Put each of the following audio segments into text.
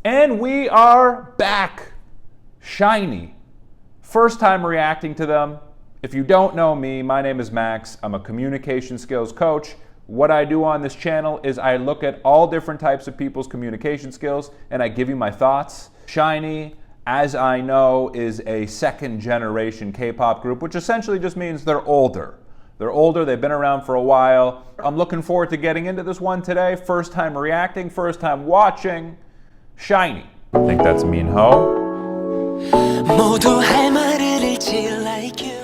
And we are back. SHINee. First time reacting to them. If you don't know me, my name is Max. I'm a communication skills coach. What I do on this channel is I look at all different types of people's communication skills and I give you my thoughts. SHINee, as I know, is a second generation K-pop group, which essentially just means they're older. They're older, they've been around for a while. I'm looking forward to getting into this one today. First time reacting, first time watching. SHINee. I think that's Minho.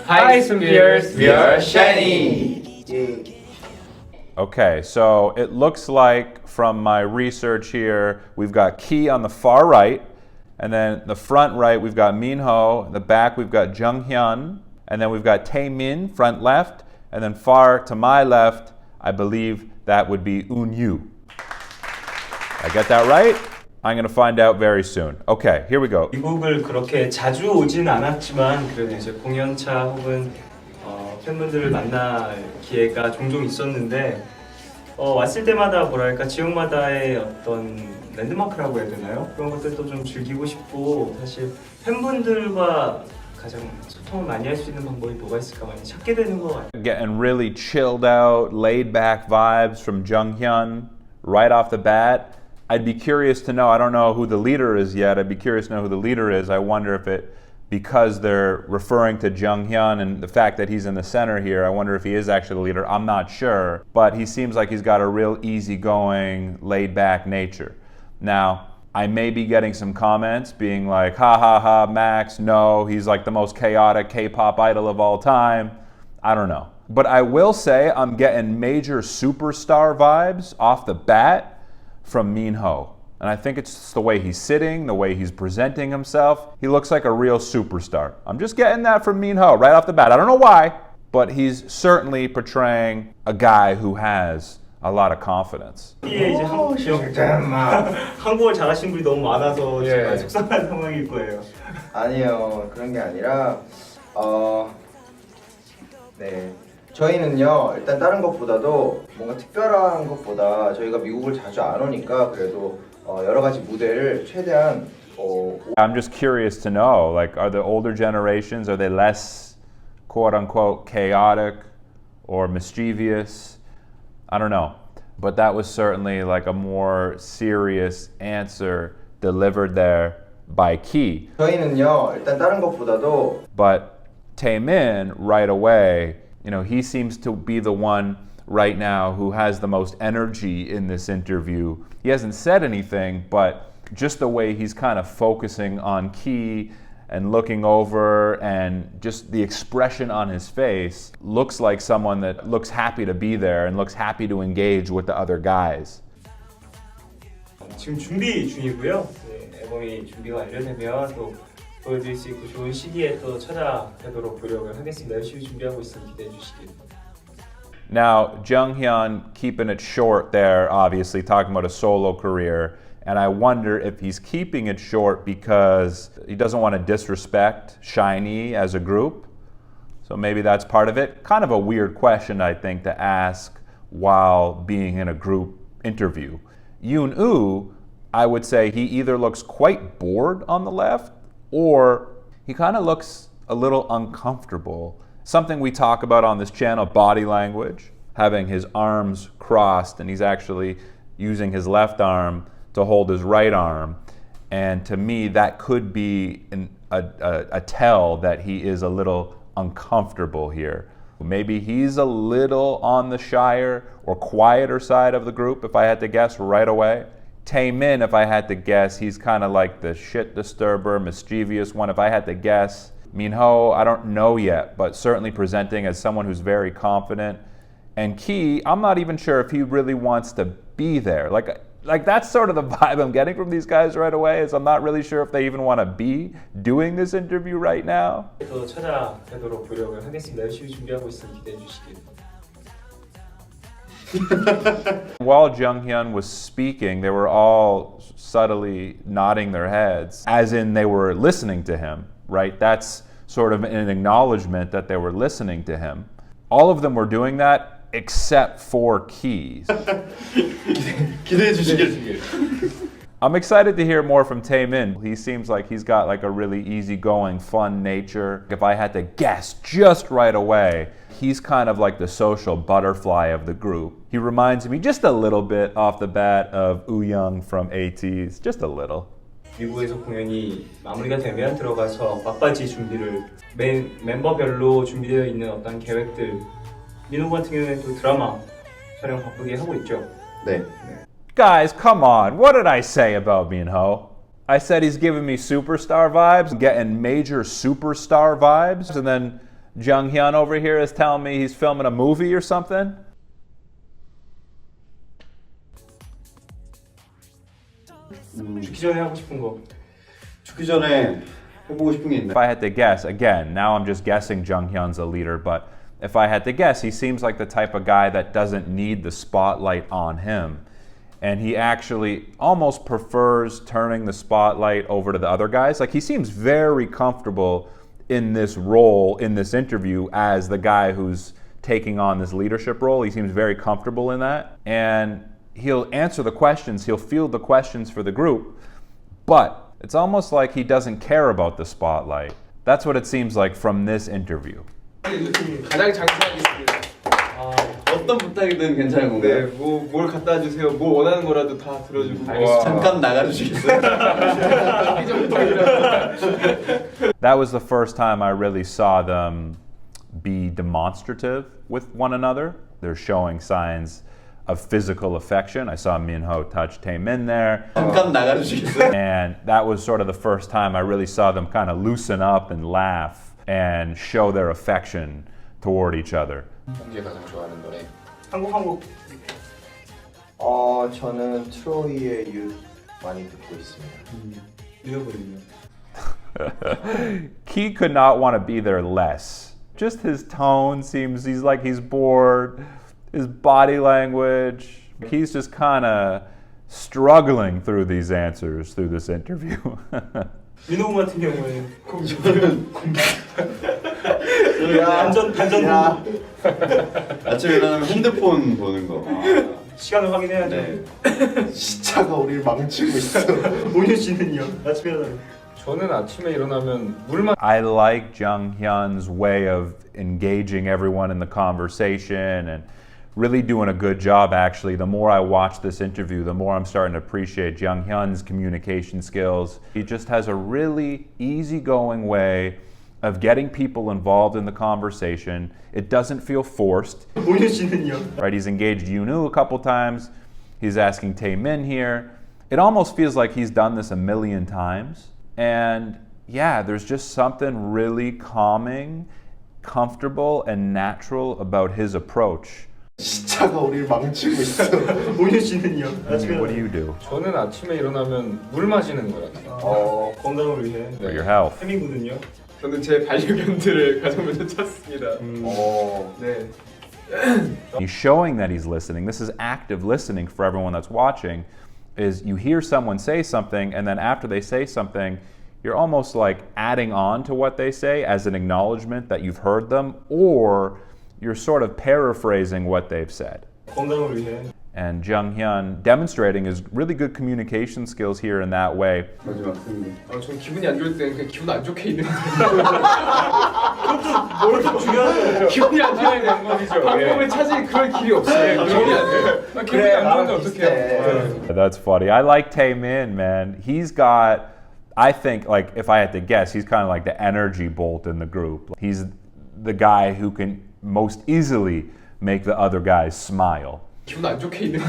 Hi, Spheres. We are SHINee. Okay, so it looks like from my research here, we've got Key on the far right, and then the front right, we've got Minho, the back, we've got Junghyun, and then we've got Taemin, front left, and then far to my left, I believe that would be Eunwoo. I get that right? I'm going to find out very soon. Okay, here we go. 미국을 그렇게 자주 오진 않았지만 그래도 이제 공연차 혹은 팬분들을 만날 기회가 종종 있었는데 왔을 때마다 뭐랄까 지역마다의 어떤 랜드마크라고 해야 되나요? 그런 것들도 좀 즐기고 싶고 사실 팬분들과 가장 소통을 많이 할 수 있는 방법이 뭐가 있을까 많이 찾게 되는 것 같아요. Getting really chilled out, laid back vibes from Junghyun right off the bat. I'd be curious to know, I don't know who the leader is yet, I'd be curious to know who the leader is. I wonder if it, because they're referring to Junghyun and the fact that he's in the center here, I wonder if he is actually the leader. I'm not sure, but he seems like he's got a real easygoing, laid back nature. Now, I may be getting some comments being like, ha ha ha, Max, no, he's like the most chaotic K-pop idol of all time. I don't know. But I will say I'm getting major superstar vibes off the bat from Minho. And I think it's just the way he's sitting, the way he's presenting himself. He looks like a real superstar. I'm just getting that from Minho right off the bat. I don't know why, but he's certainly portraying a guy who has a lot of confidence. 이게 이제 한국어 잘하시는 분이 너무 많아서 정말 속상한 상황일 거예요. 아니요, 그런 게 아니라 네. 저희는요 일단 다른 것보다도 뭔가 특별한 것보다 저희가 미국을 자주 안 오니까 그래도 여러 가지 무대를 최대한 I'm just curious to know, like, are the older generations, are they less quote unquote chaotic or mischievous? I don't know, but that was certainly like a more serious answer delivered there by Key. 저희는요 일단 다른 것보다도 But Taemin right away, you know, he seems to be the one right now who has the most energy in this interview. He hasn't said anything, but just the way he's kind of focusing on Key and looking over and just the expression on his face looks like someone that looks happy to be there and looks happy to engage with the other guys. 지금 준비 중이고요. 네, 앨범이 준비가 완료되면 또 보여드릴 수 있고 좋은 시기에 또 찾아뵈도록 노력을 하겠습니다. 열심히 준비하고 있으니 기대해 주시길. Now, Junghyun keeping it short there, obviously talking about a solo career, and I wonder if he's keeping it short because he doesn't want to disrespect SHINee as a group. So maybe that's part of it. Kind of a weird question, I think, to ask while being in a group interview. Eunwoo, I would say he either looks quite bored on the left or he kind of looks a little uncomfortable. Something we talk about on this channel, body language, having his arms crossed and he's actually using his left arm to hold his right arm. And to me, that could be a tell that he is a little uncomfortable here. Maybe he's a little on the shyer or quieter side of the group, if I had to guess right away. Taemin, if I had to guess, he's kind of like the shit disturber, mischievous one. If I had to guess, Minho, I don't know yet, but certainly presenting as someone who's very confident. And Key, I'm not even sure if he really wants to be there. Like that's sort of the vibe I'm getting from these guys right away, is I'm not really sure if they even want to be doing this interview right now. 또 찾아뵈도록 노력을 하겠습니다. 열심히 준비하고 있으니 기대해 주시길. While Junghyun was speaking, they were all subtly nodding their heads, as in they were listening to him, right? That's sort of an acknowledgement that they were listening to him. All of them were doing that except for Keys. 기대해 주시길. I'm excited to hear more from Taemin. He seems like he's got like a really easygoing, fun nature. If I had to guess just right away, he's kind of like the social butterfly of the group. He reminds me just a little bit off the bat of Woo-young from ATEEZ, just a little. 미국에서 공연이 마무리가 되면 들어가서 막바지 준비를 멤버별로 준비되어 있는 어떤 계획들 민호 같은 경우에는 또 드라마 촬영 바쁘게 하고 있죠. 네. Guys, come on. What did I say about Minho? I said he's giving me superstar vibes, getting major superstar vibes, and then Junghyun over here is telling me he's filming a movie or something? 죽기 전에 하고 싶은 거. 죽기 전에 해보고 싶은 게 있나요? If I had to guess, again, now I'm just guessing Junghyun's a leader, but if I had to guess, he seems like the type of guy that doesn't need the spotlight on him. And he actually almost prefers turning the spotlight over to the other guys. Like, he seems very comfortable in this role, in this interview, as the guy who's taking on this leadership role. He seems very comfortable in that. And he'll answer the questions, he'll field the questions for the group, but it's almost like he doesn't care about the spotlight. That's what it seems like from this interview. 가장 장수하겠습니다. 어떤 부탁이든 괜찮은 건가요? 네, 뭘 갖다 주세요. 뭘 원하는 거라도 다 들어주고. 잠깐 나가주시겠어요? That was the first time I really saw them be demonstrative with one another. They're showing signs of physical affection. I saw Minho touch Taemin there. 잠깐 나가주시겠어요? And that was sort of the first time I really saw them kind of loosen up and laugh and show their affection toward each other. 형제 가장 좋아하는 노래. 한국. 저는 트로이의 윷 많이 듣고 있습니다. 잃어버리네요. Key could not want to be there less. Just his tone seems, he's like he's bored. His body language, he's just kind of struggling through these answers, through this interview. 민호 같은 경우에는 저는 단전 아침에 일어나면 핸드폰 보는 거. 시간을 확인해야죠. 네. 시차가 우리를 망치고 있어. 모유 씨는요? 아침에 일어나면 저는 아침에 일어나면 물만 I like Junghyun's way of engaging everyone in the conversation and really doing a good job, actually. The more I watch this interview, the more I'm starting to appreciate Junghyun's communication skills. He just has a really easygoing way of getting people involved in the conversation. It doesn't feel forced. 모유 씨는요? Right, he's engaged Yoonwoo a couple times. He's asking Taemin here. It almost feels like he's done this a million times. And yeah, there's just something really calming, comfortable, and natural about his approach. 시차가 우리를 망치고 있어. 모유 씨는요? 아침에 What do you do 저는 아침에 일어나면 물 마시는 거예요. 건강을 위해. for your health? 태민군은요? 저는 제 반려견들을 가져오면서 찾습니다. 네. He's showing that he's listening. This is active listening for everyone that's watching. Is you hear someone say something, and then after they say something, you're almost like adding on to what they say as an acknowledgement that you've heard them, or you're sort of paraphrasing what they've said. 건강을 위해. And Junghyun demonstrating his really good communication skills here in that way. 마지막 승리. 전 기분이 안 좋을 때는 그냥 기분 안 좋게 있는 뭘 중요하죠? 기분이 안 좋아야 되는 거죠. 방법을 찾을 그럴 길이 없어요. 기분이 안 돼요. 기분이 안 좋은데 어떡해요? That's funny. I like Taemin, man. He's got, I think, like, if I had to guess, he's kind of like the energy bolt in the group. He's the guy who can most easily make the other guys smile. 기분 안 좋게 있는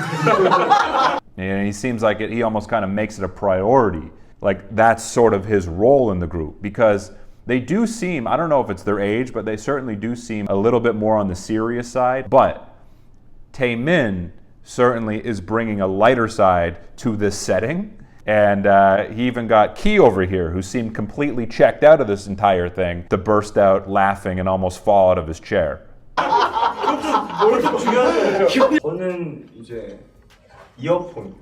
And he seems like he almost kind of makes it a priority. Like, that's sort of his role in the group, because they do seem, I don't know if it's their age, but they certainly do seem a little bit more on the serious side. But Taemin certainly is bringing a lighter side to this setting. And he even got Key over here, who seemed completely checked out of this entire thing, to burst out laughing and almost fall out of his chair. 뭘 중요하죠? 저는 이제 이어폰.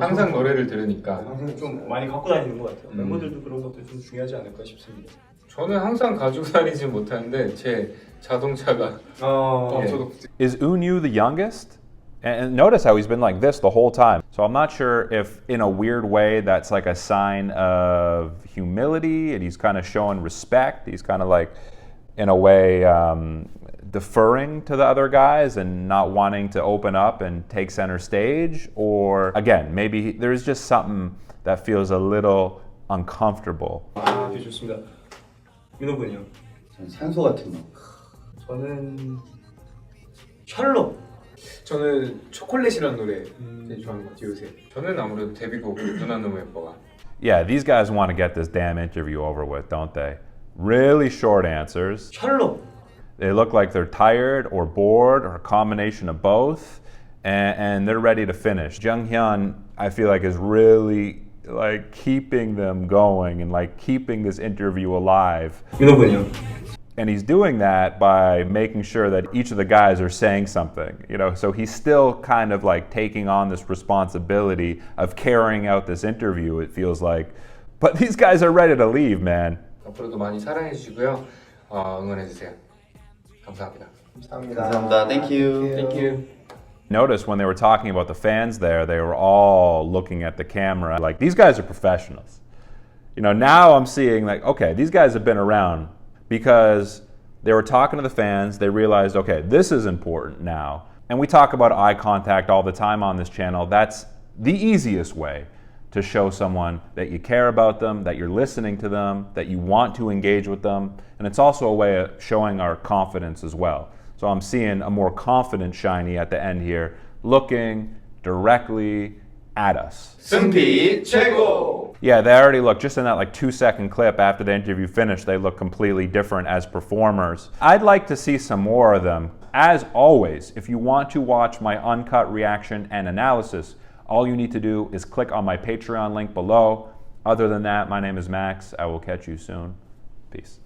항상 노래를 들으니까 좀 많이 갖고 다니는 것 같아요. 멤버들도 그런 것도 좀 중요하지 않을까 싶습니다. 저는 항상 가지고 다니진 못하는데 제 자동차가 저도 Is Unyu the youngest? And notice how he's been like this the whole time. So I'm not sure if in a weird way that's like a sign of humility and he's kind of showing respect. He's kind of like, in a way, deferring to the other guys and not wanting to open up and take center stage. Or again, maybe there's just something that feels a little uncomfortable. 아, 되게 좋습니다. 민호 군이요. 전 산소 같은 거. 저는 셜록. 저는 초콜릿이라는 노래 되게 좋아하는 것 같아요 요새. 저는 아무래도 데뷔곡 누나 너무 예뻐가. Yeah, these guys want to get this damn interview over with, don't they? Really short answers. 셜록. They look like they're tired or bored or a combination of both, and they're ready to finish. Junghyun, I feel like, is really like keeping them going and like keeping this interview alive. 민호 군이요. And he's doing that by making sure that each of the guys are saying something, you know, so he's still kind of like taking on this responsibility of carrying out this interview, it feels like. But these guys are ready to leave, man. 앞으로도 많이 사랑해 주시고요. 응원해 주세요. 감사합니다. 감사합니다. 감사합니다. Thank you. Thank you. Notice when they were talking about the fans there, they were all looking at the camera like, these guys are professionals. You know, now I'm seeing like, okay, these guys have been around because they were talking to the fans, they realized, okay, this is important now. And we talk about eye contact all the time on this channel. That's the easiest way to show someone that you care about them, that you're listening to them, that you want to engage with them. And it's also a way of showing our confidence as well. So I'm seeing a more confident SHINee at the end here, looking directly at us. 승피 최고. Yeah, they already look, just in that like 2-second clip after the interview finished, they look completely different as performers. I'd like to see some more of them. As always, if you want to watch my uncut reaction and analysis, all you need to do is click on my Patreon link below. Other than that, my name is Max. I will catch you soon. Peace.